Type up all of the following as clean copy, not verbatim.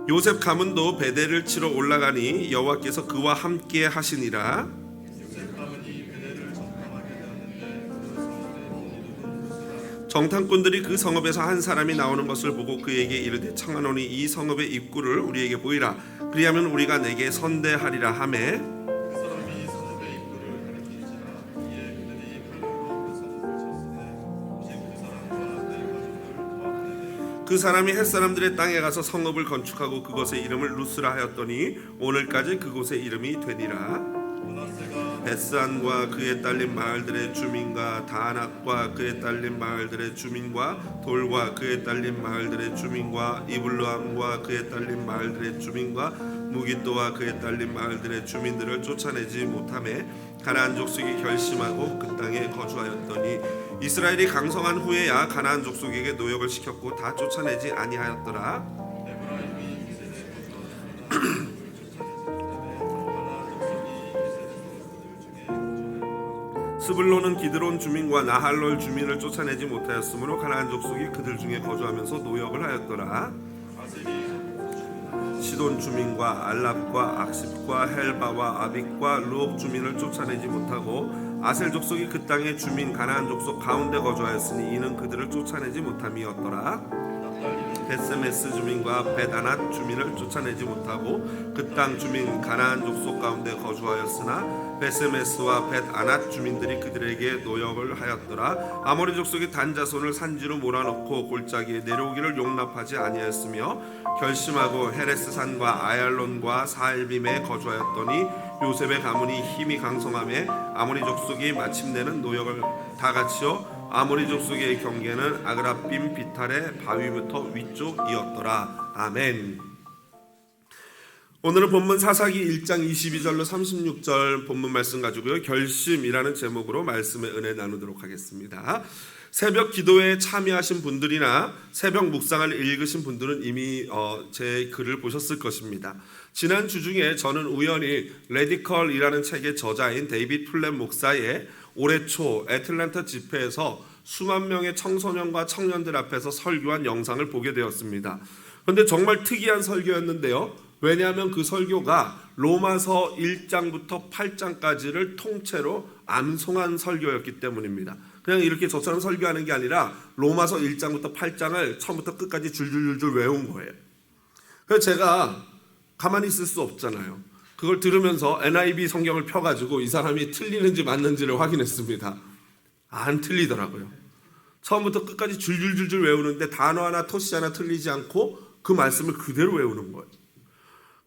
요셉 가문도 베델을 치러 올라가니 여호와께서 그와 함께 하시니라. 정탐꾼들이 그 성읍에서 한 사람이 나오는 것을 보고 그에게 이르되 청하노니 이 성읍의 입구를 우리에게 보이라. 그리하면 우리가 내게 선대하리라 하매 그 사람이 햇사람들의 땅에 가서 성읍을 건축하고 그것의 이름을 루스라 하였더니 오늘까지 그곳의 이름이 되니라. 베스안과 그에 딸린 마을들의 주민과 다낙과 그에 딸린 마을들의 주민과 돌과 그에 딸린 마을들의 주민과 이블루암과 그에 딸린 마을들의 주민과 무깃도와 그에 딸린 마을들의 주민들을 쫓아내지 못하매 가나안 족속이 결심하고 그 땅에 거주하였더니 이스라엘이 강성한 후에야 가나안 족속에게 노역을 시켰고 다 쫓아내지 아니하였더라. 스불론은 기드론 주민과 나할롤 주민을 쫓아내지 못하였으므로 가나안 족속이 그들 중에 거주하면서 노역을 하였더라. 시돈 주민과 알랍과 악십과 헬바와 아빅과 루옥 주민을 쫓아내지 못하고 아셀 족속이 그 땅의 주민 가나안 족속 가운데 거주하였으니 이는 그들을 쫓아내지 못함이었더라. 베스메스 주민과 베다낫 주민을 쫓아내지 못하고 그 땅 주민 가나안 족속 가운데 거주하였으나 베스메스와 벳아낫 주민들이 그들에게 노역을 하였더라. 아모리 족속이 단자손을 산지로 몰아넣고 골짜기에 내려오기를 용납하지 아니하였으며 결심하고 헤레스 산과 아얄론과 사알빔에 거주하였더니 요셉의 가문이 힘이 강성하며 아모리 족속이 마침내는 노역을 다 같이요 아모리 족속의 경계는 아그라빔 비탈의 바위부터 위쪽이었더라. 아멘. 오늘은 본문 사사기 1장 22절로 36절 본문 말씀 가지고요 결심이라는 제목으로 말씀의 은혜 나누도록 하겠습니다. 새벽 기도에 참여하신 분들이나 새벽 묵상을 읽으신 분들은 이미 제 글을 보셨을 것입니다. 지난 주 중에 저는 우연히 레디컬이라는 책의 저자인 데이빗 플랫 목사의 올해 초 애틀랜타 집회에서 수만 명의 청소년과 청년들 앞에서 설교한 영상을 보게 되었습니다. 그런데 정말 특이한 설교였는데요. 왜냐하면 그 설교가 로마서 1장부터 8장까지를 통째로 암송한 설교였기 때문입니다. 그냥 이렇게 저처럼 설교하는 게 아니라 로마서 1장부터 8장을 처음부터 끝까지 줄줄줄줄 외운 거예요. 그래서 제가 가만히 있을 수 없잖아요. 그걸 들으면서 NIV 성경을 펴가지고 이 사람이 틀리는지 맞는지를 확인했습니다. 안 틀리더라고요. 처음부터 끝까지 줄줄줄줄 외우는데 단어 하나 토시 하나 틀리지 않고 그 말씀을 그대로 외우는 거예요.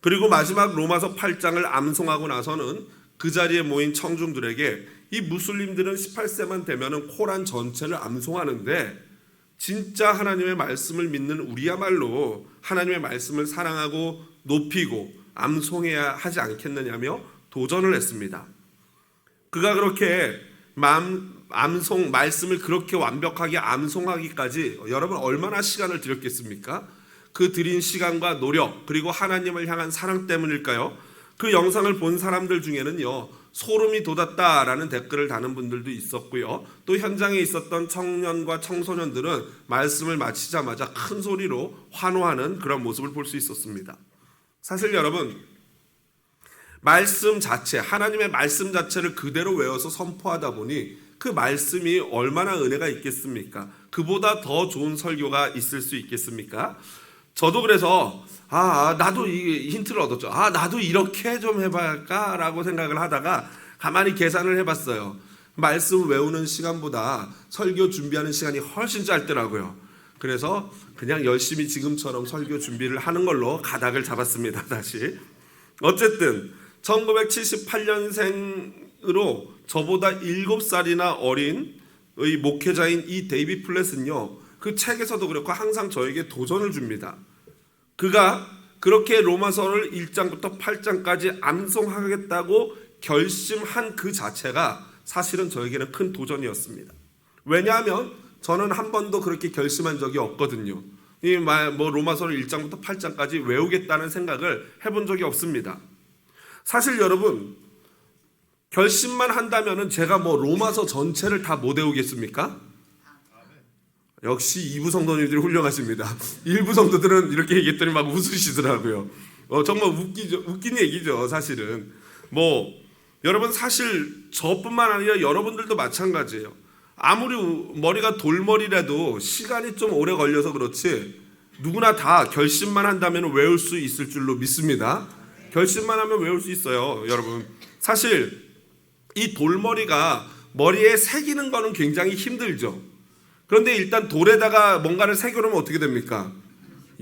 그리고 마지막 로마서 8장을 암송하고 나서는 그 자리에 모인 청중들에게 이 무슬림들은 18세만 되면은 코란 전체를 암송하는데 진짜 하나님의 말씀을 믿는 우리야말로 하나님의 말씀을 사랑하고 높이고 암송해야 하지 않겠느냐며 도전을 했습니다. 그가 그렇게 암송 말씀을 그렇게 완벽하게 암송하기까지 여러분 얼마나 시간을 들였겠습니까? 그 들인 시간과 노력 그리고 하나님을 향한 사랑 때문일까요? 그 영상을 본 사람들 중에는요 소름이 돋았다라는 댓글을 다는 분들도 있었고요. 또 현장에 있었던 청년과 청소년들은 말씀을 마치자마자 큰 소리로 환호하는 그런 모습을 볼 수 있었습니다. 사실 여러분 말씀 자체 하나님의 말씀 자체를 그대로 외워서 선포하다 보니 그 말씀이 얼마나 은혜가 있겠습니까? 그보다 더 좋은 설교가 있을 수 있겠습니까? 저도 그래서 나도 이 힌트를 얻었죠. 나도 이렇게 좀 해봐야 할까라고 생각을 하다가 가만히 계산을 해봤어요. 말씀 외우는 시간보다 설교 준비하는 시간이 훨씬 짧더라고요. 그래서 그냥 열심히 지금처럼 설교 준비를 하는 걸로 가닥을 잡았습니다. 다시 어쨌든 1978년생으로 저보다 7살이나 어린 목회자인 이 데이빗 플랫은요 그 책에서도 그렇고 항상 저에게 도전을 줍니다. 그가 그렇게 로마서를 1장부터 8장까지 암송하겠다고 결심한 그 자체가 사실은 저에게는 큰 도전이었습니다. 왜냐하면 저는 한 번도 그렇게 결심한 적이 없거든요. 로마서를 1장부터 8장까지 외우겠다는 생각을 해본 적이 없습니다. 사실 여러분 결심만 한다면은 제가 로마서 전체를 다 못 외우겠습니까? 역시 2부 성도님들이 훌륭하십니다. 1부 성도들은 이렇게 얘기했더니 막 웃으시더라고요. 정말 웃긴 얘기죠, 사실은. 여러분, 사실 저뿐만 아니라 여러분들도 마찬가지예요. 아무리 머리가 돌머리라도 시간이 좀 오래 걸려서 그렇지 누구나 다 결심만 한다면 외울 수 있을 줄로 믿습니다. 결심만 하면 외울 수 있어요, 여러분. 사실 이 돌머리가 머리에 새기는 거는 굉장히 힘들죠. 그런데 일단 돌에다가 뭔가를 새겨놓으면 어떻게 됩니까?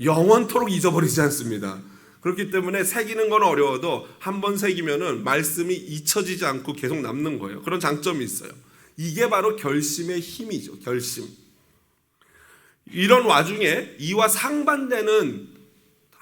영원토록 잊어버리지 않습니다. 그렇기 때문에 새기는 건 어려워도 한번 새기면은 말씀이 잊혀지지 않고 계속 남는 거예요. 그런 장점이 있어요. 이게 바로 결심의 힘이죠. 결심. 이런 와중에 이와 상반되는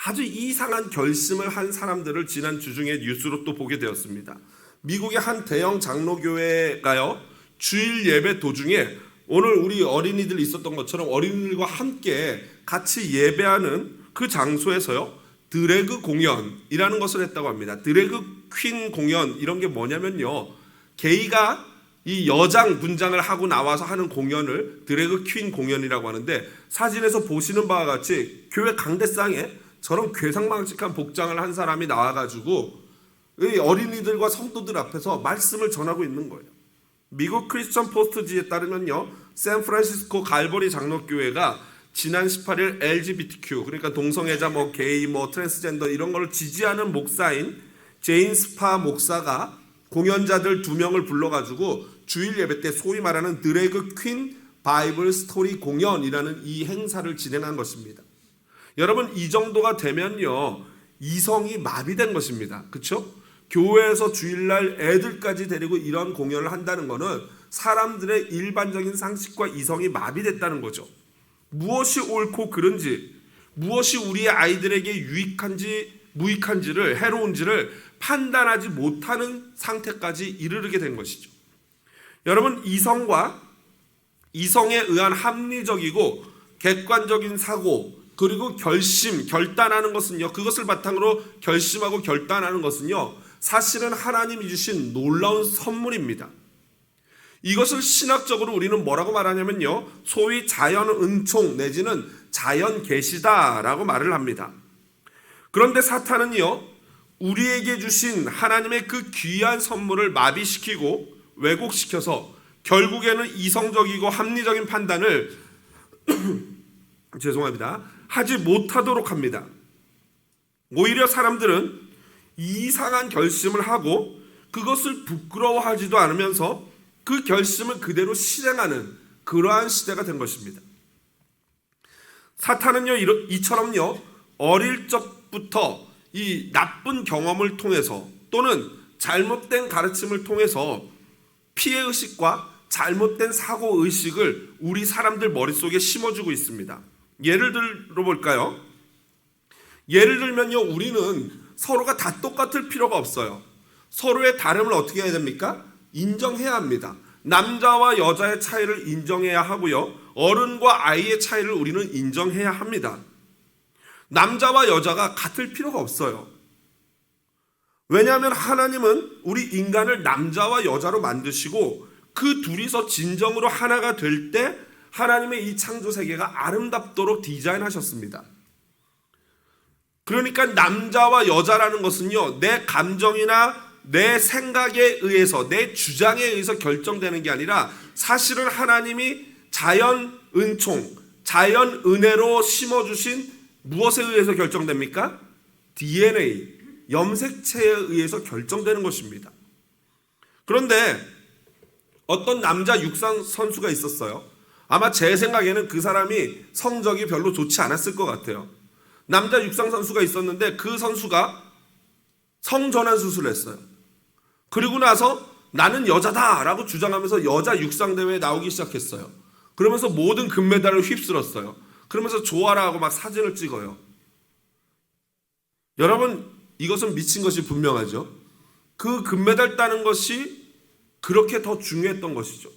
아주 이상한 결심을 한 사람들을 지난 주중에 뉴스로 또 보게 되었습니다. 미국의 한 대형 장로교회가요, 주일 예배 도중에 오늘 우리 어린이들 있었던 것처럼 어린이들과 함께 같이 예배하는 그 장소에서요, 드래그 공연이라는 것을 했다고 합니다. 드래그 퀸 공연, 이런 게 뭐냐면요, 게이가 이 여장 분장을 하고 나와서 하는 공연을 드래그 퀸 공연이라고 하는데, 사진에서 보시는 바와 같이 교회 강대상에 저런 괴상망측한 복장을 한 사람이 나와가지고 이 어린이들과 성도들 앞에서 말씀을 전하고 있는 거예요. 미국 크리스천 포스트지에 따르면요, 샌프란시스코 갈보리 장로교회가 지난 18일 LGBTQ, 그러니까 동성애자, 게이, 트랜스젠더 이런 걸 지지하는 목사인 제인 스파 목사가 공연자들 2명을 불러가지고 주일 예배 때 소위 말하는 드래그 퀸 바이블 스토리 공연이라는 이 행사를 진행한 것입니다. 여러분, 이 정도가 되면요, 이성이 마비된 것입니다. 그렇죠? 교회에서 주일날 애들까지 데리고 이런 공연을 한다는 것은 사람들의 일반적인 상식과 이성이 마비됐다는 거죠. 무엇이 옳고 그른지, 무엇이 우리의 아이들에게 유익한지 무익한지를, 해로운지를 판단하지 못하는 상태까지 이르게 된 것이죠. 여러분, 이성과 이성에 의한 합리적이고 객관적인 사고, 그리고 결단하는 것은요, 그것을 바탕으로 결심하고 결단하는 것은요, 사실은 하나님이 주신 놀라운 선물입니다. 이것을 신학적으로 우리는 뭐라고 말하냐면요, 소위 자연 은총 내지는 자연 계시다라고 말을 합니다. 그런데 사탄은요, 우리에게 주신 하나님의 그 귀한 선물을 마비시키고 왜곡시켜서 결국에는 이성적이고 합리적인 판단을 하지 못하도록 합니다. 오히려 사람들은 이상한 결심을 하고 그것을 부끄러워하지도 않으면서 그 결심을 그대로 실행하는 그러한 시대가 된 것입니다. 사탄은요, 이처럼요, 어릴 적부터 이 나쁜 경험을 통해서 또는 잘못된 가르침을 통해서 피해의식과 잘못된 사고의식을 우리 사람들 머릿속에 심어주고 있습니다. 예를 들어볼까요? 예를 들면요, 우리는 서로가 다 똑같을 필요가 없어요. 서로의 다름을 어떻게 해야 됩니까? 인정해야 합니다. 남자와 여자의 차이를 인정해야 하고요, 어른과 아이의 차이를 우리는 인정해야 합니다. 남자와 여자가 같을 필요가 없어요. 왜냐하면 하나님은 우리 인간을 남자와 여자로 만드시고 그 둘이서 진정으로 하나가 될 때 하나님의 이 창조 세계가 아름답도록 디자인하셨습니다. 그러니까 남자와 여자라는 것은요, 내 감정이나 내 생각에 의해서, 내 주장에 의해서 결정되는 게 아니라 사실은 하나님이 자연 은총, 자연 은혜로 심어주신 무엇에 의해서 결정됩니까? DNA, 염색체에 의해서 결정되는 것입니다. 그런데 어떤 남자 육상 선수가 있었어요. 아마 제 생각에는 그 사람이 성적이 별로 좋지 않았을 것 같아요. 남자 육상 선수가 있었는데 그 선수가 성전환 수술을 했어요. 그리고 나서 나는 여자다라고 주장하면서 여자 육상대회에 나오기 시작했어요. 그러면서 모든 금메달을 휩쓸었어요. 그러면서 좋아라 하고 막 사진을 찍어요. 여러분, 이것은 미친 것이 분명하죠. 그 금메달 따는 것이 그렇게 더 중요했던 것이죠.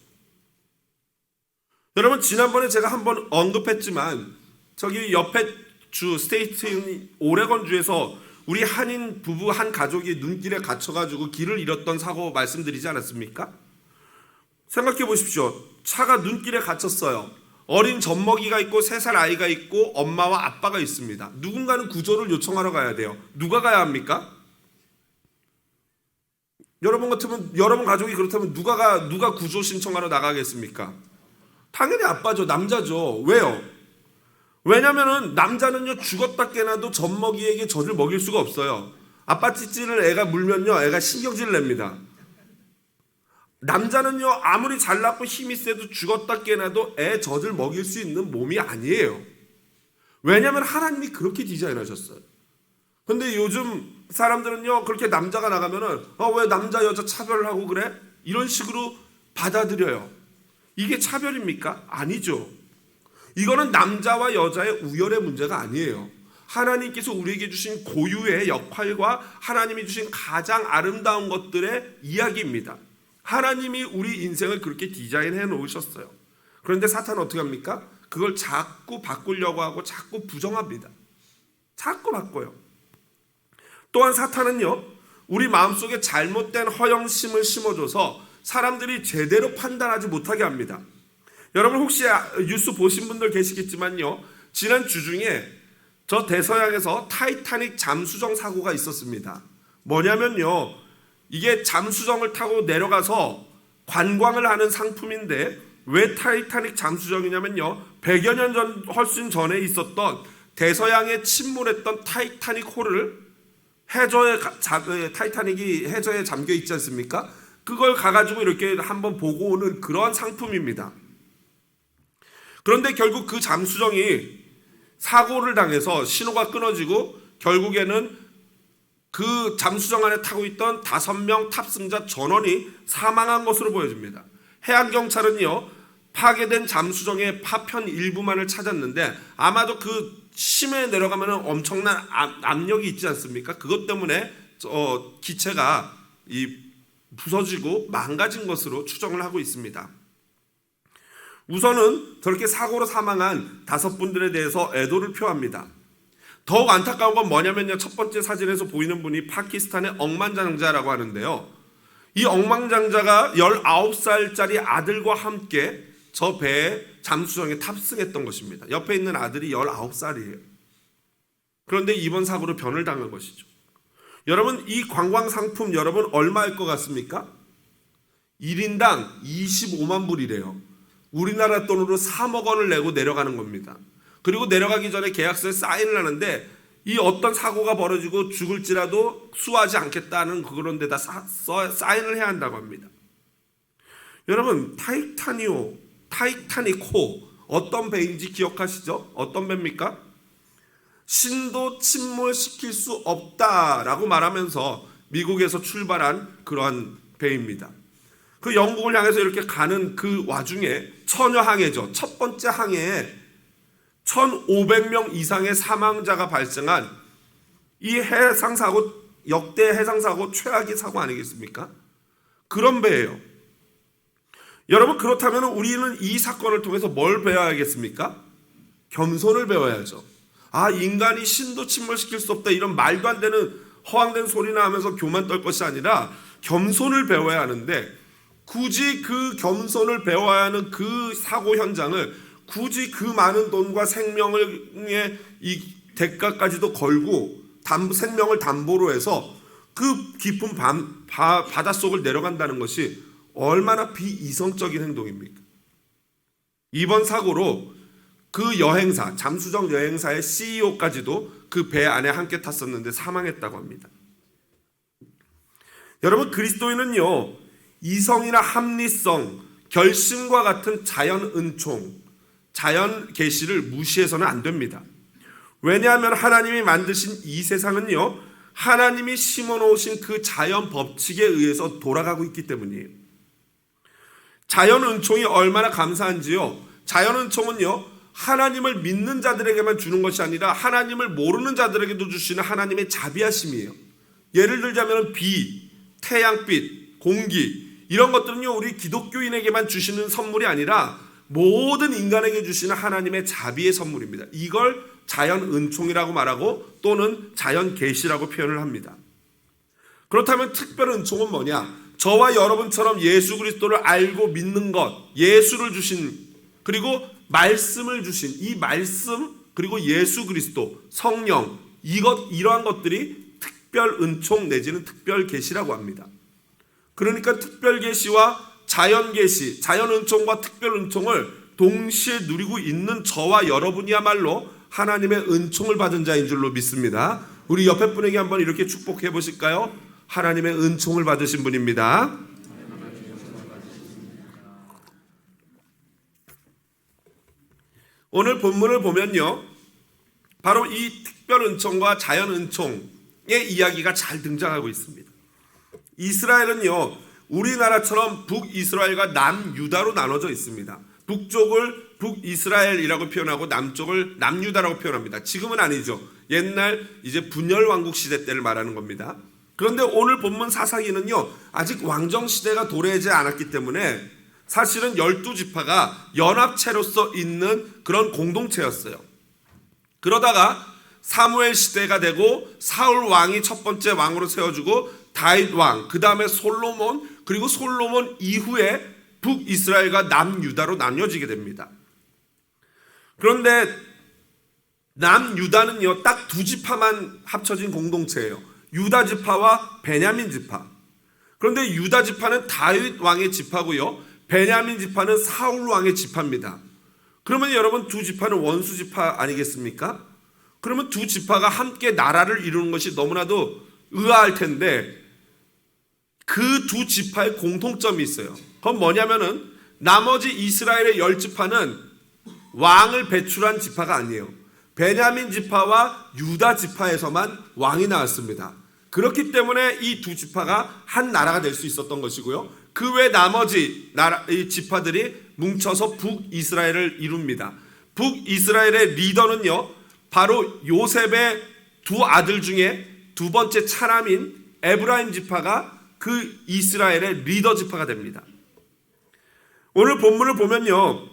여러분, 지난번에 제가 한번 언급했지만 저기 옆에 주 스테이트인 오레곤주에서 우리 한인 부부 한 가족이 눈길에 갇혀가지고 길을 잃었던 사고 말씀드리지 않았습니까? 생각해 보십시오. 차가 눈길에 갇혔어요. 어린 젖먹이가 있고 3살 아이가 있고 엄마와 아빠가 있습니다. 누군가는 구조를 요청하러 가야 돼요. 누가 가야 합니까? 여러분 같으면, 여러분 가족이 그렇다면 누가 구조 신청하러 나가겠습니까? 당연히 아빠죠. 남자죠. 왜요? 왜냐면은 남자는요, 죽었다 깨나도 젖먹이에게 젖을 먹일 수가 없어요. 아빠 찌찌를 애가 물면요, 애가 신경질을 냅니다. 남자는요, 아무리 잘났고 힘이 세도 죽었다 깨나도 애 젖을 먹일 수 있는 몸이 아니에요. 왜냐면 하나님이 그렇게 디자인하셨어요. 근데 요즘 사람들은요, 그렇게 남자가 나가면은 왜 남자 여자 차별을 하고 그래? 이런 식으로 받아들여요. 이게 차별입니까? 아니죠. 이거는 남자와 여자의 우열의 문제가 아니에요. 하나님께서 우리에게 주신 고유의 역할과 하나님이 주신 가장 아름다운 것들의 이야기입니다. 하나님이 우리 인생을 그렇게 디자인해 놓으셨어요. 그런데 사탄은 어떻게 합니까? 그걸 자꾸 바꾸려고 하고 자꾸 부정합니다. 자꾸 바꿔요. 또한 사탄은요, 우리 마음속에 잘못된 허영심을 심어줘서 사람들이 제대로 판단하지 못하게 합니다. 여러분 혹시 뉴스 보신 분들 계시겠지만요, 지난 주 중에 저 대서양에서 타이타닉 잠수정 사고가 있었습니다. 뭐냐면요, 이게 잠수정을 타고 내려가서 관광을 하는 상품인데 왜 타이타닉 잠수정이냐면요, 100여 년 전, 훨씬 전에 있었던 대서양에 침몰했던 타이타닉 호를 타이타닉이 해저에 잠겨 있지 않습니까? 그걸 가가지고 이렇게 한번 보고 오는 그런 상품입니다. 그런데 결국 그 잠수정이 사고를 당해서 신호가 끊어지고 결국에는 그 잠수정 안에 타고 있던 5명 탑승자 전원이 사망한 것으로 보여집니다. 해양경찰은요, 파괴된 잠수정의 파편 일부만을 찾았는데 아마도 그 심해 내려가면 엄청난 압력이 있지 않습니까? 그것 때문에 기체가 부서지고 망가진 것으로 추정을 하고 있습니다. 우선은 저렇게 사고로 사망한 5분들에 대해서 애도를 표합니다. 더욱 안타까운 건 뭐냐면요, 첫 번째 사진에서 보이는 분이 파키스탄의 억만장자라고 하는데요, 이 억만장자가 19살짜리 아들과 함께 저 배에 잠수정에 탑승했던 것입니다. 옆에 있는 아들이 19살이에요. 그런데 이번 사고로 변을 당한 것이죠. 여러분, 이 관광 상품 여러분 얼마일 것 같습니까? 1인당 25만 불이래요. 우리나라 돈으로 3억 원을 내고 내려가는 겁니다. 그리고 내려가기 전에 계약서에 사인을 하는데 이 어떤 사고가 벌어지고 죽을지라도 수하지 않겠다는 그런 데다 사인을 해야 한다고 합니다. 여러분, 타이타닉호 어떤 배인지 기억하시죠? 어떤 배입니까? 신도 침몰시킬 수 없다라고 말하면서 미국에서 출발한 그러한 배입니다. 그 영국을 향해서 이렇게 가는 그 와중에 처녀항해죠. 첫 번째 항해에 1,500명 이상의 사망자가 발생한 이 해상사고, 역대 해상사고 최악의 사고 아니겠습니까? 그런 배예요. 여러분, 그렇다면 우리는 이 사건을 통해서 뭘 배워야겠습니까? 겸손을 배워야죠. 인간이 신도 침몰시킬 수 없다, 이런 말도 안 되는 허황된 소리나 하면서 교만 떨 것이 아니라 겸손을 배워야 하는데, 굳이 그 겸손을 배워야 하는 그 사고 현장을 굳이 그 많은 돈과 생명의 이 대가까지도 걸고 생명을 담보로 해서 그 깊은 바닷속을 내려간다는 것이 얼마나 비이성적인 행동입니까? 이번 사고로 그 여행사, 잠수정 여행사의 CEO까지도 그 배 안에 함께 탔었는데 사망했다고 합니다. 여러분, 그리스도인은요, 이성이나 합리성, 결심과 같은 자연 은총, 자연 계시를 무시해서는 안 됩니다. 왜냐하면 하나님이 만드신 이 세상은요, 하나님이 심어놓으신 그 자연 법칙에 의해서 돌아가고 있기 때문이에요. 자연 은총이 얼마나 감사한지요, 자연 은총은요, 하나님을 믿는 자들에게만 주는 것이 아니라 하나님을 모르는 자들에게도 주시는 하나님의 자비하심이에요. 예를 들자면 비, 태양빛, 공기, 이런 것들은요, 우리 기독교인에게만 주시는 선물이 아니라 모든 인간에게 주시는 하나님의 자비의 선물입니다. 이걸 자연 은총이라고 말하고 또는 자연 계시라고 표현을 합니다. 그렇다면 특별 은총은 뭐냐? 저와 여러분처럼 예수 그리스도를 알고 믿는 것, 예수를 주신 그리고 말씀을 주신 이 말씀, 그리고 예수 그리스도, 성령, 이러한 것들이 특별 은총 내지는 특별 계시라고 합니다. 그러니까 특별 계시와 자연 계시, 자연 은총과 특별 은총을 동시에 누리고 있는 저와 여러분이야말로 하나님의 은총을 받은 자인 줄로 믿습니다. 우리 옆에 분에게 한번 이렇게 축복해 보실까요? 하나님의 은총을 받으신 분입니다. 오늘 본문을 보면요, 바로 이 특별 은총과 자연 은총의 이야기가 잘 등장하고 있습니다. 이스라엘은요, 우리나라처럼 북이스라엘과 남유다로 나눠져 있습니다. 북쪽을 북이스라엘이라고 표현하고 남쪽을 남유다라고 표현합니다. 지금은 아니죠. 옛날 이제 분열 왕국 시대 때를 말하는 겁니다. 그런데 오늘 본문 사사기는요, 아직 왕정 시대가 도래하지 않았기 때문에 사실은 12지파가 연합체로서 있는 그런 공동체였어요. 그러다가 사무엘 시대가 되고 사울 왕이 첫 번째 왕으로 세워주고 다윗 왕, 그 다음에 솔로몬, 그리고 솔로몬 이후에 북이스라엘과 남유다로 나뉘어지게 됩니다. 그런데 남유다는요, 딱 두 지파만 합쳐진 공동체예요. 유다 지파와 베냐민 지파. 그런데 유다 지파는 다윗 왕의 지파고요, 베냐민 지파는 사울 왕의 지파입니다. 그러면 여러분, 두 지파는 원수 지파 아니겠습니까? 그러면 두 지파가 함께 나라를 이루는 것이 너무나도 의아할 텐데, 그 두 지파의 공통점이 있어요. 그건 뭐냐면은 나머지 이스라엘의 10지파는 왕을 배출한 지파가 아니에요. 베냐민 지파와 유다 지파에서만 왕이 나왔습니다. 그렇기 때문에 이 두 지파가 한 나라가 될 수 있었던 것이고요, 그 외 나머지 이 지파들이 뭉쳐서 북이스라엘을 이룹니다. 북이스라엘의 리더는요, 바로 요셉의 두 아들 중에 두 번째 차남인 에브라임 지파가 그 이스라엘의 리더 지파가 됩니다. 오늘 본문을 보면요,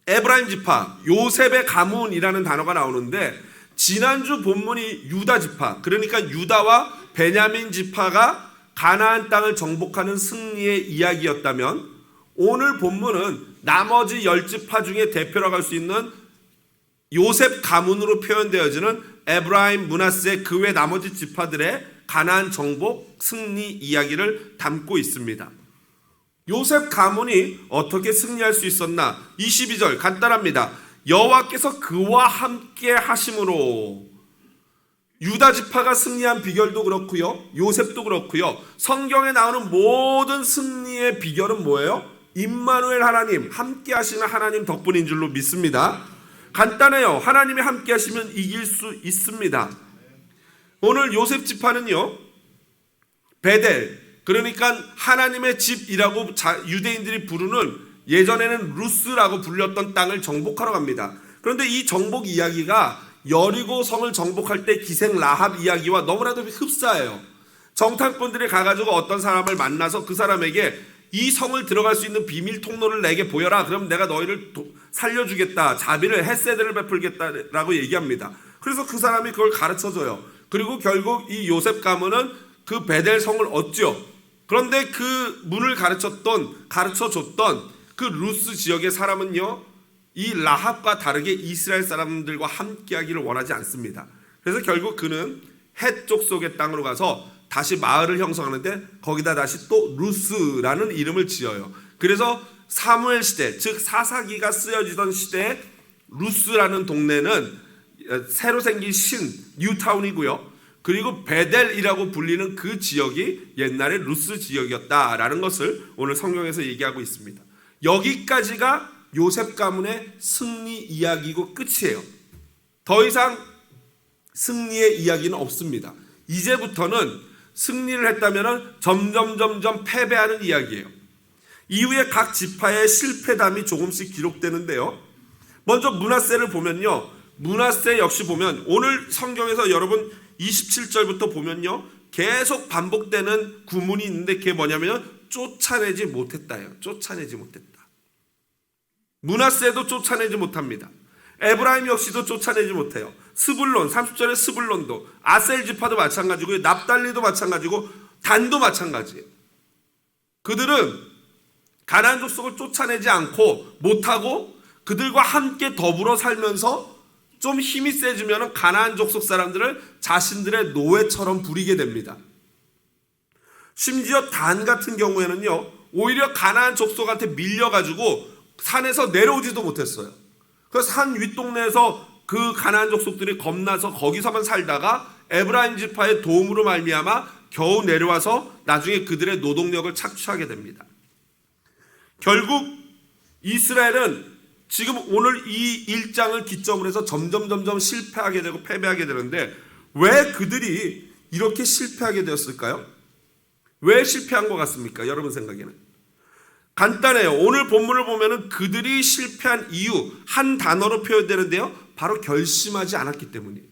에브라임 지파, 요셉의 가문이라는 단어가 나오는데, 지난주 본문이 유다 지파, 그러니까 유다와 베냐민 지파가 가나안 땅을 정복하는 승리의 이야기였다면, 오늘 본문은 나머지 10지파 중에 대표라고 할 수 있는 요셉 가문으로 표현되어지는 에브라임, 므낫세, 그 외 나머지 지파들의 가나안 정복 승리 이야기를 담고 있습니다. 요셉 가문이 어떻게 승리할 수 있었나? 22절 간단합니다. 여호와께서 그와 함께 하심으로. 유다 지파가 승리한 비결도 그렇고요, 요셉도 그렇고요, 성경에 나오는 모든 승리의 비결은 뭐예요? 임마누엘 하나님, 함께 하시는 하나님 덕분인 줄로 믿습니다. 간단해요. 하나님이 함께 하시면 이길 수 있습니다. 오늘 요셉 지파는요, 베델, 그러니까 하나님의 집이라고 유대인들이 부르는, 예전에는 루스라고 불렸던 땅을 정복하러 갑니다. 그런데 이 정복 이야기가 여리고 성을 정복할 때 기생 라합 이야기와 너무나도 흡사해요. 정탐꾼들이 가가지고 어떤 사람을 만나서 그 사람에게 이 성을 들어갈 수 있는 비밀 통로를 내게 보여라, 그럼 내가 너희를 살려주겠다, 자비를 헤세드를 베풀겠다라고 얘기합니다. 그래서 그 사람이 그걸 가르쳐줘요. 그리고 결국 이 요셉 가문은 그 베델 성을 얻죠. 그런데 그 문을 가르쳐줬던 그 루스 지역의 사람은요, 이 라합과 다르게 이스라엘 사람들과 함께하기를 원하지 않습니다. 그래서 결국 그는 헷 족속의 땅으로 가서 다시 마을을 형성하는데, 거기다 다시 또 루스라는 이름을 지어요. 그래서 사무엘 시대, 즉 사사기가 쓰여지던 시대에 루스라는 동네는 새로 생긴 뉴타운이고요, 그리고 베델이라고 불리는 그 지역이 옛날에 루스 지역이었다라는 것을 오늘 성경에서 얘기하고 있습니다. 여기까지가 요셉 가문의 승리 이야기고 끝이에요. 더 이상 승리의 이야기는 없습니다. 이제부터는 승리를 했다면 점점 패배하는 이야기예요. 이후에 각 지파의 실패담이 조금씩 기록되는데요, 먼저 므낫세를 보면요, 므낫세 역시 보면 오늘 성경에서 여러분 27절부터 보면요, 계속 반복되는 구문이 있는데, 그게 뭐냐면 쫓아내지 못했다예요. 쫓아내지 못했다. 므낫세도 쫓아내지 못합니다. 에브라임 역시도 쫓아내지 못해요. 스불론, 30절에 스불론도, 아셀 지파도 마찬가지고요, 납달리도 마찬가지고, 단도 마찬가지예요. 그들은 가나안 족속을 쫓아내지 않고 못하고, 그들과 함께 더불어 살면서 좀 힘이 세지면 가나안 족속 사람들을 자신들의 노예처럼 부리게 됩니다. 심지어 단 같은 경우에는요, 오히려 가나안 족속한테 밀려가지고 산에서 내려오지도 못했어요. 그래서 산 윗동네에서 그 가나안 족속들이 겁나서 거기서만 살다가 에브라임 지파의 도움으로 말미암아 겨우 내려와서 나중에 그들의 노동력을 착취하게 됩니다. 결국 이스라엘은 지금 오늘 이 1장을 기점으로 해서 점점 실패하게 되고 패배하게 되는데, 왜 그들이 이렇게 실패하게 되었을까요? 왜 실패한 것 같습니까? 여러분 생각에는 간단해요. 오늘 본문을 보면은 그들이 실패한 이유 한 단어로 표현되는데요, 바로 결심하지 않았기 때문이에요.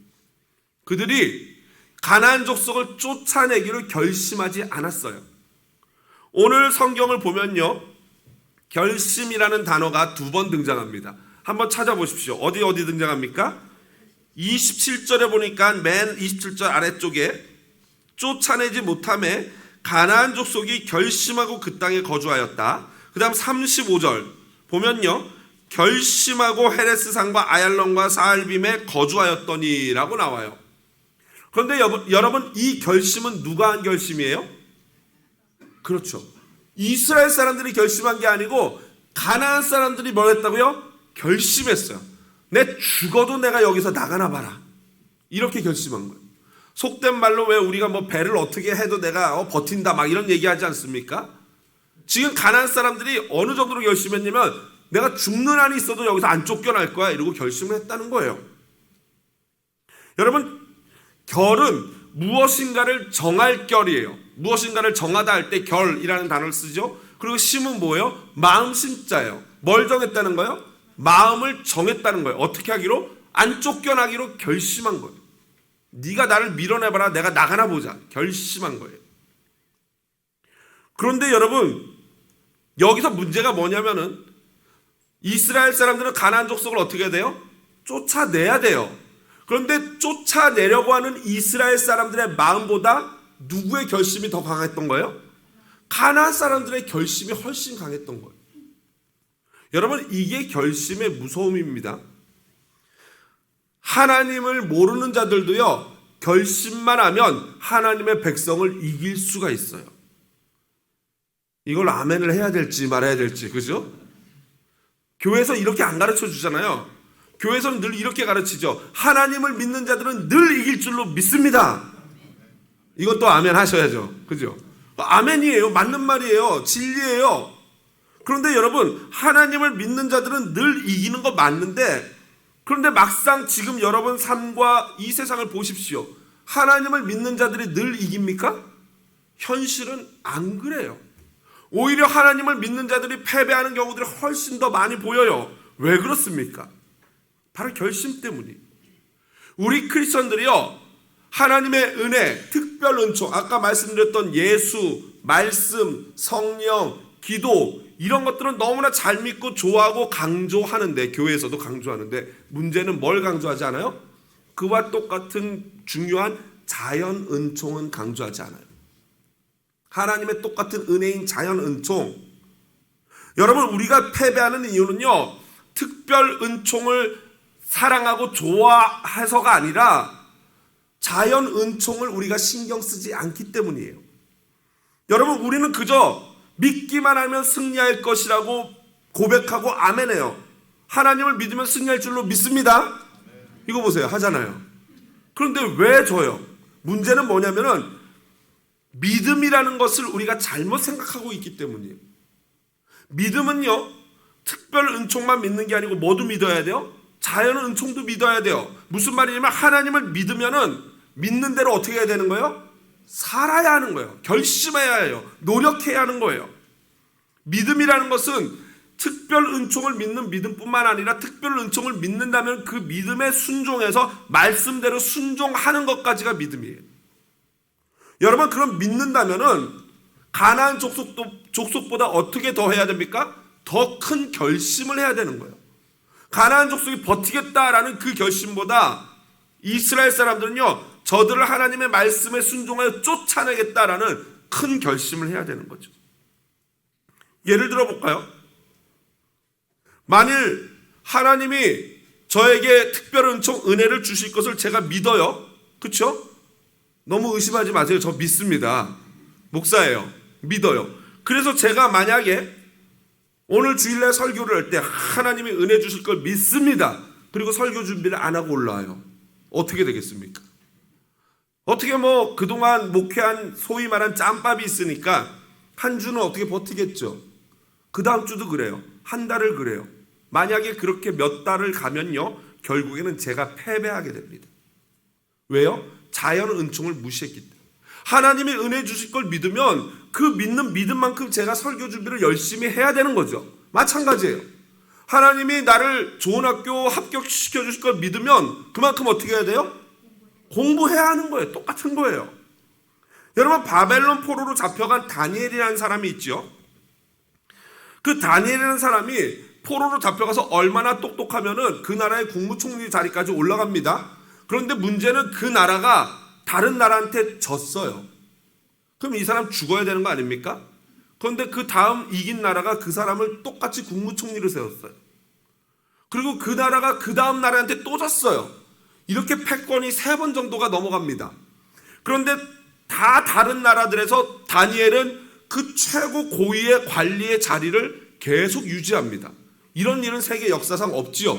그들이 가나안 족속을 쫓아내기를 결심하지 않았어요. 오늘 성경을 보면요, 결심이라는 단어가 2번 등장합니다. 한번 찾아보십시오. 어디 등장합니까? 27절에 보니까 맨 27절 아래쪽에 쫓아내지 못함에 가나안 족속이 결심하고 그 땅에 거주하였다. 그 다음 35절 보면요, 결심하고 헤레스 산과 아얄론과 사알빔에 거주하였더니 라고 나와요. 그런데 여러분, 이 결심은 누가 한 결심이에요? 그렇죠, 이스라엘 사람들이 결심한 게 아니고 가나안 사람들이 뭘 했다고요? 결심했어요. 내 죽어도 내가 여기서 나가나 봐라, 이렇게 결심한 거예요. 속된 말로 왜 우리가 뭐 배를 어떻게 해도 내가 버틴다 막 이런 얘기하지 않습니까? 지금 가나안 사람들이 어느 정도로 결심했냐면 내가 죽는 한이 있어도 여기서 안 쫓겨날 거야, 이러고 결심을 했다는 거예요. 여러분, 결은 무엇인가를 정할 결이에요. 무엇인가를 정하다 할 때 결이라는 단어를 쓰죠. 그리고 심은 뭐예요? 마음 심자예요. 뭘 정했다는 거예요? 마음을 정했다는 거예요. 어떻게 하기로? 안 쫓겨나기로 결심한 거예요. 네가 나를 밀어내봐라, 내가 나가나 보자, 결심한 거예요. 그런데 여러분, 여기서 문제가 뭐냐면은 이스라엘 사람들은 가나안 족속을 어떻게 해야 돼요? 쫓아내야 돼요. 그런데 쫓아내려고 하는 이스라엘 사람들의 마음보다 누구의 결심이 더 강했던 거예요? 가나안 사람들의 결심이 훨씬 강했던 거예요. 여러분, 이게 결심의 무서움입니다. 하나님을 모르는 자들도요, 결심만 하면 하나님의 백성을 이길 수가 있어요. 이걸 아멘을 해야 될지 말아야 될지, 그죠? 교회에서 이렇게 안 가르쳐 주잖아요. 교회에서는 늘 이렇게 가르치죠. 하나님을 믿는 자들은 늘 이길 줄로 믿습니다. 이것도 아멘 하셔야죠, 그죠? 아멘이에요. 맞는 말이에요. 진리예요. 그런데 여러분, 하나님을 믿는 자들은 늘 이기는 거 맞는데, 그런데 막상 지금 여러분 삶과 이 세상을 보십시오. 하나님을 믿는 자들이 늘 이깁니까? 현실은 안 그래요. 오히려 하나님을 믿는 자들이 패배하는 경우들이 훨씬 더 많이 보여요. 왜 그렇습니까? 바로 결심 때문이에요. 우리 크리스천들이요, 하나님의 은혜, 특별 은총, 아까 말씀드렸던 예수, 말씀, 성령, 기도, 이런 것들은 너무나 잘 믿고 좋아하고 강조하는데, 교회에서도 강조하는데, 문제는 뭘 강조하지 않아요? 그와 똑같은 중요한 자연 은총은 강조하지 않아요. 하나님의 똑같은 은혜인 자연 은총. 여러분, 우리가 패배하는 이유는요, 특별 은총을 사랑하고 좋아해서가 아니라 자연 은총을 우리가 신경 쓰지 않기 때문이에요. 여러분, 우리는 그저 믿기만 하면 승리할 것이라고 고백하고 아멘해요. 하나님을 믿으면 승리할 줄로 믿습니다. 이거 보세요, 하잖아요. 그런데 왜 져요? 문제는 뭐냐면은 믿음이라는 것을 우리가 잘못 생각하고 있기 때문이에요. 믿음은요, 특별 은총만 믿는 게 아니고 뭐도 믿어야 돼요? 자연 은총도 믿어야 돼요. 무슨 말이냐면 하나님을 믿으면은 믿는 대로 어떻게 해야 되는 거예요? 살아야 하는 거예요. 결심해야 해요. 노력해야 하는 거예요. 믿음이라는 것은 특별 은총을 믿는 믿음뿐만 아니라 특별 은총을 믿는다면 그 믿음에 순종해서 말씀대로 순종하는 것까지가 믿음이에요. 여러분, 그럼 믿는다면은 가나안 족속보다 어떻게 더 해야 됩니까? 더 큰 결심을 해야 되는 거예요. 가나안 족속이 버티겠다라는 그 결심보다 이스라엘 사람들은요, 저들을 하나님의 말씀에 순종하여 쫓아내겠다라는 큰 결심을 해야 되는 거죠. 예를 들어 볼까요? 만일 하나님이 저에게 특별한 은총, 은혜를 주실 것을 제가 믿어요. 그렇죠? 너무 의심하지 마세요. 저 믿습니다. 목사예요. 믿어요. 그래서 제가 만약에 오늘 주일날 설교를 할 때 하나님이 은혜 주실 걸 믿습니다. 그리고 설교 준비를 안 하고 올라와요. 어떻게 되겠습니까? 어떻게 뭐 그동안 목회한 소위 말한 짬밥이 있으니까 한 주는 어떻게 버티겠죠. 그 다음 주도 그래요. 한 달을 그래요. 만약에 그렇게 몇 달을 가면요, 결국에는 제가 패배하게 됩니다. 왜요? 자연 은총을 무시했기 때문에. 하나님이 은혜 주실 걸 믿으면 그 믿는 믿음만큼 제가 설교 준비를 열심히 해야 되는 거죠. 마찬가지예요. 하나님이 나를 좋은 학교 합격시켜 주실 걸 믿으면 그만큼 어떻게 해야 돼요? 공부해야 하는 거예요. 똑같은 거예요. 여러분, 바벨론 포로로 잡혀간 다니엘이라는 사람이 있죠. 그 다니엘이라는 사람이 포로로 잡혀가서 얼마나 똑똑하면은 그 나라의 국무총리 자리까지 올라갑니다. 그런데 문제는 그 나라가 다른 나라한테 졌어요. 그럼 이 사람 죽어야 되는 거 아닙니까? 그런데 그 다음 이긴 나라가 그 사람을 똑같이 국무총리로 세웠어요. 그리고 그 나라가 그 다음 나라한테 또 졌어요. 이렇게 패권이 3번 정도가 넘어갑니다. 그런데 다 다른 나라들에서 다니엘은 그 최고 고위의 관리의 자리를 계속 유지합니다. 이런 일은 세계 역사상 없지요.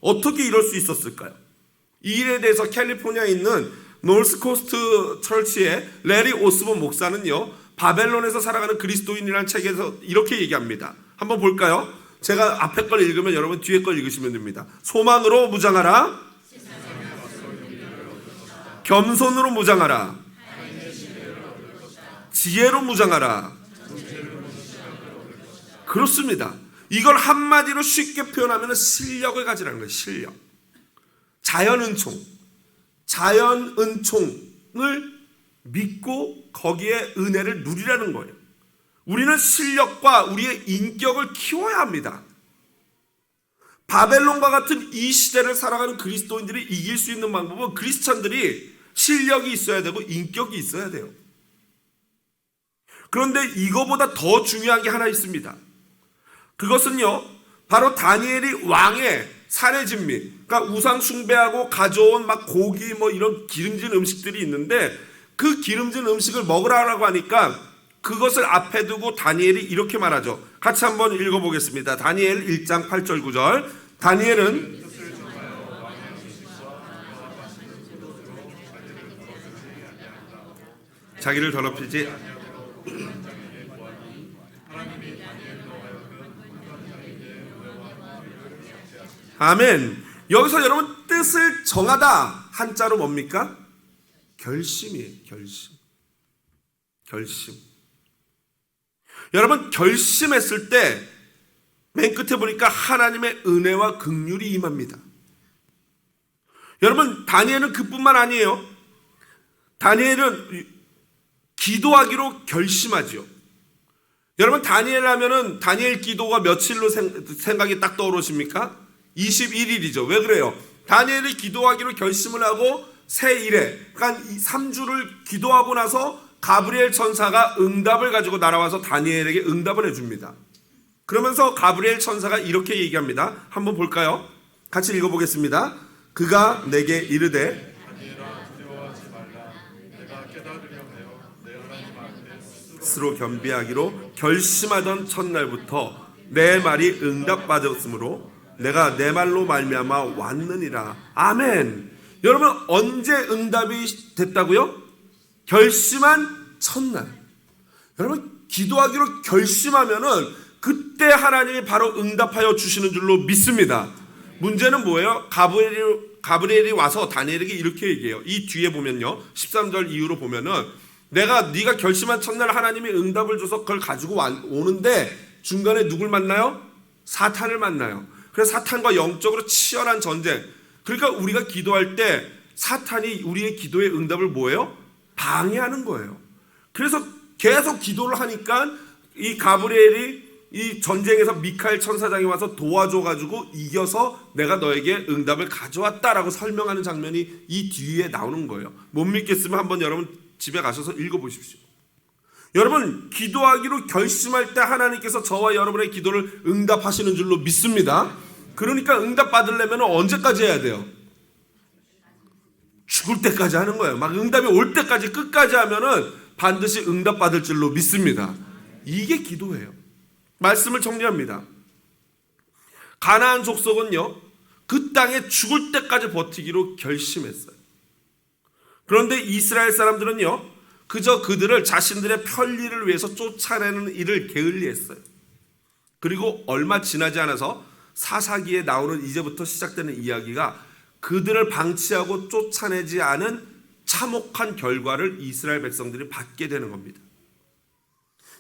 어떻게 이럴 수 있었을까요? 이 일에 대해서 캘리포니아에 있는 노스코스트 철치의 레리 오스본 목사는요, 바벨론에서 살아가는 그리스도인이라는 책에서 이렇게 얘기합니다. 한번 볼까요? 제가 앞에 걸 읽으면 여러분 뒤에 걸 읽으시면 됩니다. 소망으로 무장하라, 겸손으로 무장하라, 지혜로 무장하라. 그렇습니다. 이걸 한마디로 쉽게 표현하면 실력을 가지라는 거예요. 실력. 자연 은총을 믿고 거기에 은혜를 누리라는 거예요. 우리는 실력과 우리의 인격을 키워야 합니다. 바벨론과 같은 이 시대를 살아가는 그리스도인들이 이길 수 있는 방법은 크리스찬들이 실력이 있어야 되고 인격이 있어야 돼요. 그런데 이거보다 더 중요한 게 하나 있습니다. 그것은요, 바로 다니엘이 왕의 사내진미, 그러니까 우상 숭배하고 가져온 막 고기 뭐 이런 기름진 음식들이 있는데 그 기름진 음식을 먹으라고 하니까 그것을 앞에 두고 다니엘이 이렇게 말하죠. 같이 한번 읽어보겠습니다. 다니엘 1장 8절 9절. 다니엘은 자기를 더럽히지 아멘. 여기서 여러분 뜻을 정하다 한자로 뭡니까? 결심이에요. 결심. 여러분, 결심했을 때 맨 끝에 보니까 하나님의 은혜와 긍휼이 임합니다. 여러분, 다니엘은 그뿐만 아니에요. 다니엘은 기도하기로 결심하죠. 여러분, 다니엘 하면은 다니엘 기도가 며칠로 생각이 딱 떠오르십니까? 21일이죠. 왜 그래요? 다니엘이 기도하기로 결심을 하고 새1회, 그러니까 3주를 기도하고 나서 가브리엘 천사가 응답을 가지고 날아와서 다니엘에게 응답을 해줍니다. 그러면서 가브리엘 천사가 이렇게 얘기합니다. 한번 볼까요? 같이 읽어보겠습니다. 그가 내게 이르되 스스로 겸비하기로 결심하던 첫날부터 내 말이 응답받았으므로 내가 내 말로 말미암아 왔느니라. 아멘. 여러분, 언제 응답이 됐다고요? 결심한 첫날. 여러분, 기도하기로 결심하면은 그때 하나님이 바로 응답하여 주시는 줄로 믿습니다. 문제는 뭐예요? 가브리엘이 와서 다니엘에게 이렇게 얘기해요. 이 뒤에 보면요, 13절 이후로 보면은 네가 결심한 첫날 하나님이 응답을 줘서 그걸 가지고 오는데 중간에 누굴 만나요? 사탄을 만나요. 그래서 사탄과 영적으로 치열한 전쟁. 그러니까 우리가 기도할 때 사탄이 우리의 기도의 응답을 뭐예요? 방해하는 거예요. 그래서 계속 기도를 하니까 이 가브리엘이 이 전쟁에서 미카엘 천사장이 와서 도와줘가지고 이겨서 내가 너에게 응답을 가져왔다라고 설명하는 장면이 이 뒤에 나오는 거예요. 못 믿겠으면 한번 여러분 집에 가셔서 읽어보십시오. 여러분, 기도하기로 결심할 때 하나님께서 저와 여러분의 기도를 응답하시는 줄로 믿습니다. 그러니까 응답 받으려면 언제까지 해야 돼요? 죽을 때까지 하는 거예요. 막 응답이 올 때까지 끝까지 하면은 반드시 응답 받을 줄로 믿습니다. 이게 기도예요. 말씀을 정리합니다. 가나안 족속은요, 그 땅에 죽을 때까지 버티기로 결심했어요. 그런데 이스라엘 사람들은요, 그저 그들을 자신들의 편리를 위해서 쫓아내는 일을 게을리했어요. 그리고 얼마 지나지 않아서 사사기에 나오는 이제부터 시작되는 이야기가 그들을 방치하고 쫓아내지 않은 참혹한 결과를 이스라엘 백성들이 받게 되는 겁니다.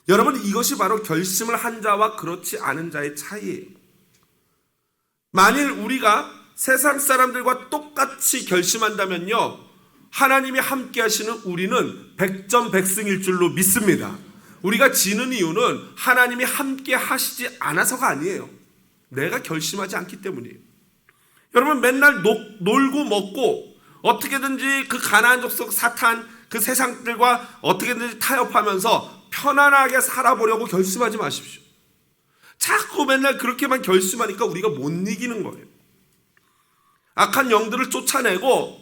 여러분, 이것이 바로 결심을 한 자와 그렇지 않은 자의 차이예요. 만일 우리가 세상 사람들과 똑같이 결심한다면요, 하나님이 함께 하시는 우리는 백전백승일 줄로 믿습니다. 우리가 지는 이유는 하나님이 함께 하시지 않아서가 아니에요. 내가 결심하지 않기 때문이에요. 여러분, 맨날 놀고 먹고 어떻게든지 그 가나안 족속 사탄 그 세상들과 어떻게든지 타협하면서 편안하게 살아보려고 결심하지 마십시오. 자꾸 맨날 그렇게만 결심하니까 우리가 못 이기는 거예요. 악한 영들을 쫓아내고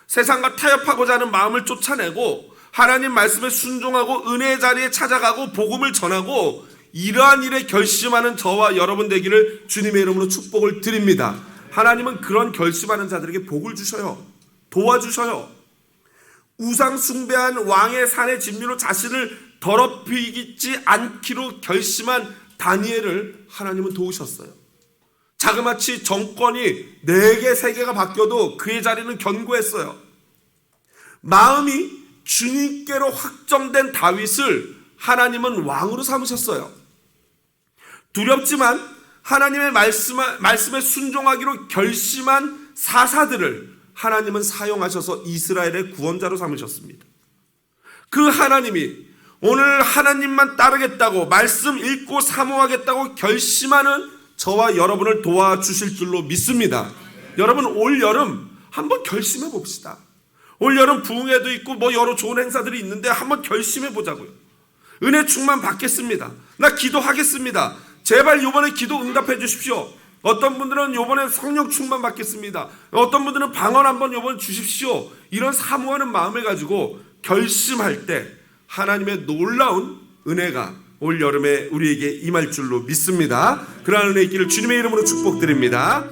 세상과 타협하고자 하는 마음을 쫓아내고 하나님 말씀에 순종하고 은혜의 자리에 찾아가고 복음을 전하고 이러한 일에 결심하는 저와 여러분 되기를 주님의 이름으로 축복을 드립니다. 하나님은 그런 결심하는 자들에게 복을 주셔요. 도와주셔요. 우상 숭배한 왕의 산의 진미로 자신을 더럽히지 않기로 결심한 다니엘을 하나님은 도우셨어요. 자그마치 정권이 4개, 3개가 바뀌어도 그의 자리는 견고했어요. 마음이 주님께로 확정된 다윗을 하나님은 왕으로 삼으셨어요. 두렵지만 하나님의 말씀에 순종하기로 결심한 사사들을 하나님은 사용하셔서 이스라엘의 구원자로 삼으셨습니다. 그 하나님이 오늘 하나님만 따르겠다고 말씀 읽고 사모하겠다고 결심하는 저와 여러분을 도와주실 줄로 믿습니다. 여러분, 올 여름 한번 결심해 봅시다. 올 여름 부흥회도 있고 여러 좋은 행사들이 있는데 한번 결심해 보자고요. 은혜 충만 받겠습니다. 나 기도하겠습니다. 제발 이번에 기도 응답해 주십시오. 어떤 분들은 이번에 성령 충만 받겠습니다. 어떤 분들은 방언 한번 이번에 주십시오. 이런 사모하는 마음을 가지고 결심할 때 하나님의 놀라운 은혜가 올 여름에 우리에게 임할 줄로 믿습니다. 그러한 은혜 있기를 주님의 이름으로 축복드립니다.